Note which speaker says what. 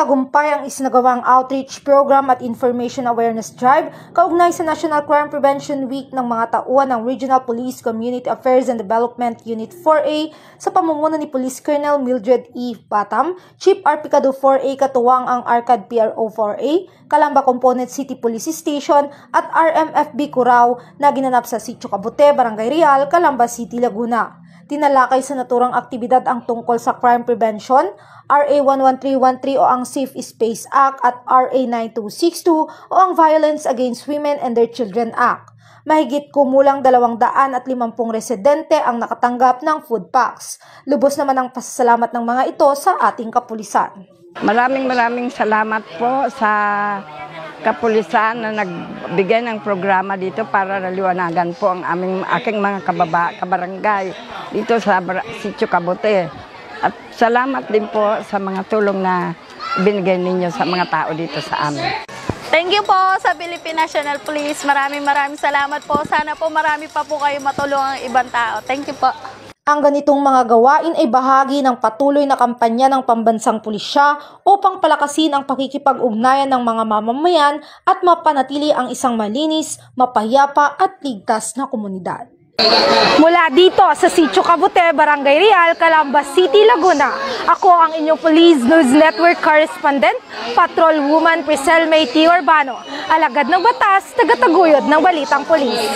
Speaker 1: Matagumpay ang isinagawang outreach program at information awareness drive kaugnay sa National Crime Prevention Week ng mga tauhan ng Regional Police Community Affairs and Development Unit 4A sa pamumuno ni Police Colonel Mildred E. Batam, Chief Arpicado 4A katuwang ang ARCAD PRO 4A, Calamba Component City Police Station at RMFB Curaw na ginanap sa Sitio Cabute, Barangay Real, Calamba City, Laguna. Tinalakay sa naturang aktibidad ang tungkol sa crime prevention, RA 11313 o ang Safe Space Act at RA 9262 o ang Violence Against Women and Their Children Act. Mahigit kumulang 250 residente ang nakatanggap ng food packs. Lubos naman ang pasasalamat ng mga ito sa ating kapulisan.
Speaker 2: Maraming salamat po sa kapulisan na nagbigay ng programa dito para naliwanagan po ang aking mga kabarangay dito sa Sitio Cabute. At salamat din po sa mga tulong na binigay ninyo sa mga tao dito sa amin.
Speaker 3: Thank you po sa Philippine National Police. Maraming salamat po. Sana po marami pa po kayo matulungang ibang tao. Thank you po.
Speaker 1: Ang ganitong mga gawain ay bahagi ng patuloy na kampanya ng pambansang pulisya upang palakasin ang pakikipag-ugnayan ng mga mamamayan at mapanatili ang isang malinis, mapayapa at ligtas na komunidad. Mula dito sa Sitio Cabute, Barangay Real, Calamba City, Laguna, ako ang inyong Police News Network Correspondent, Patrol Woman Priscel May T. Urbano, alagad ng batas, tagataguyod ng balitang pulis.